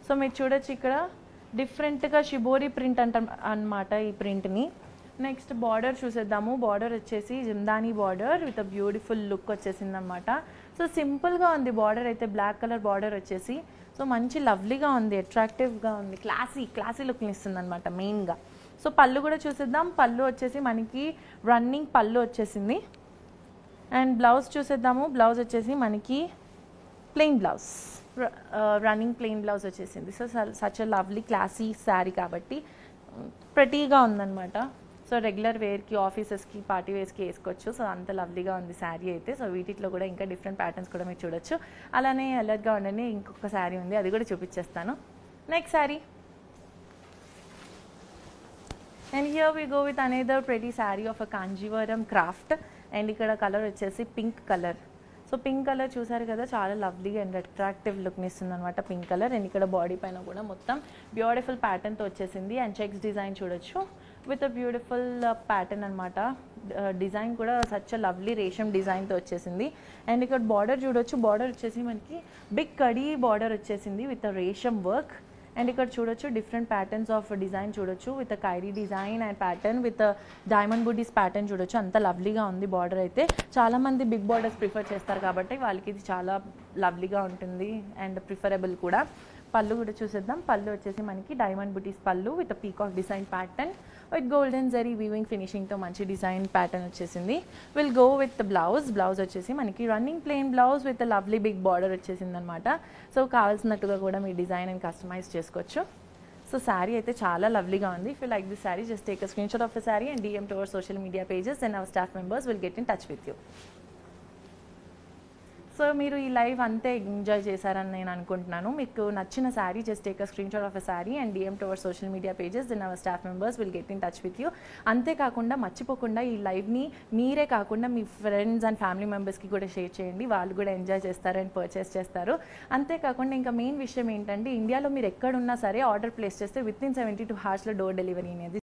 సో మీరు చూడొచ్చు ఇక్కడ డిఫరెంట్గా షిబోరి ప్రింట్ అనమాట ఈ ప్రింట్ని. నెక్స్ట్ బార్డర్ చూసేద్దాము. బార్డర్ వచ్చేసి జిందానీ బార్డర్ విత్ బ్యూటిఫుల్ లుక్ వచ్చేసింది అనమాట. సో సింపుల్గా ఉంది బార్డర్ అయితే, బ్లాక్ కలర్ బార్డర్ వచ్చేసి. సో మంచి లవ్లీగా ఉంది, అట్రాక్టివ్గా ఉంది, క్లాసీ లుక్ని ఇస్తుంది అనమాట మెయిన్గా. సో పళ్ళు కూడా చూసేద్దాం. పళ్ళు వచ్చేసి మనకి రన్నింగ్ పళ్ళు వచ్చేసింది. అండ్ బ్లౌజ్ చూసేద్దాము. బ్లౌజ్ వచ్చేసి మనకి plain blouse, running plain blouse వచ్చేసింది. So such lovely classy sari కాబట్టి ప్రెటీగా ఉందన్నమాట. సో రెగ్యులర్ వేర్కి, ఆఫీసెస్కి, పార్టీ వేర్స్కి వేసుకోవచ్చు. సో అంత లవ్లీగా ఉంది శారీ అయితే. సో వీటిలో కూడా ఇంకా డిఫరెంట్ ప్యాటర్న్స్ కూడా మీరు చూడొచ్చు. అలానే అలర్ట్గా ఉండండి, ఇంకొక శారీ ఉంది, అది కూడా చూపించేస్తాను. Next sari and here we go with another pretty sari of a Kanjeevaram craft. And ఇక్కడ కలర్ వచ్చేసి pink colour. So pink colour చూసారు కదా, చాలా లవ్లీ అండ్ అట్రాక్టివ్ లుక్ని ఇస్తుంది అనమాట పింక్ కలర్. అండ్ ఇక్కడ బాడీ పైన కూడా మొత్తం బ్యూటిఫుల్ ప్యాటర్న్తో వచ్చేసింది. అండ్ చెక్స్ డిజైన్ చూడొచ్చు విత్ అ బ్యూటిఫుల్ ప్యాటర్న్ అనమాట. డిజైన్ కూడా సచ్ లవ్లీ రేషం డిజైన్తో వచ్చేసింది. అండ్ ఇక్కడ బార్డర్ చూడొచ్చు. బార్డర్ వచ్చేసి మనకి బిగ్ కడీ బార్డర్ వచ్చేసింది విత్ రేషం వర్క్. అండ్ ఇక్కడ చూడొచ్చు డిఫరెంట్ ప్యాటర్న్స్ ఆఫ్ డిజైన్ చూడొచ్చు with Kyrie design and pattern with diamond buttis pattern చూడొచ్చు. అంత లవ్లీగా ఉంది బార్డర్ అయితే. చాలామంది బిగ్ బార్డర్స్ ప్రిఫర్ చేస్తారు కాబట్టి వాళ్ళకి ఇది చాలా లవ్లీగా ఉంటుంది అండ్ ప్రిఫరబుల్ కూడా. పళ్ళు కూడా చూసేద్దాం. పళ్ళు వచ్చేసి మనకి diamond butis pallu with peacock design pattern with golden zari weaving ఫినిషింగ్తో మంచి డిజైన్ ప్యాటర్న్ వచ్చేసింది. Will go with blouse. Blouse వచ్చేసి మనకి running plain blouse with lovely big border వచ్చేసింది అనమాట. సో కావాల్సినట్టుగా కూడా మీ డిజైన్ అండ్ కస్టమైజ్ చేసుకోవచ్చు. సో శారీ అయితే చాలా లవ్లీగా ఉంది. If you like this sari just take a screenshot of the sari and DM to our social media pages and our staff members will get in touch with you. So మీరు ఈ live అంతే enjoy చేశారని నేను అనుకుంటున్నాను. మీకు నచ్చిన sari just take a screenshot of a sari and DM to our social media pages then our staff members will get in touch with you. అంతేకాకుండా మర్చిపోకుండా ఈ లైవ్ని మీరే కాకుండా మీ ఫ్రెండ్స్ అండ్ ఫ్యామిలీ మెంబర్స్కి కూడా షేర్ చేయండి. వాళ్ళు కూడా ఎంజాయ్ చేస్తారు అండ్ పర్చేస్ చేస్తారు. అంతేకాకుండా ఇంకా మెయిన్ విషయం ఏంటంటే ఇండియాలో మీరు ఎక్కడున్నా సరే ఆర్డర్ ప్లేస్ చేస్తే with in 72 hours door delivery అనేది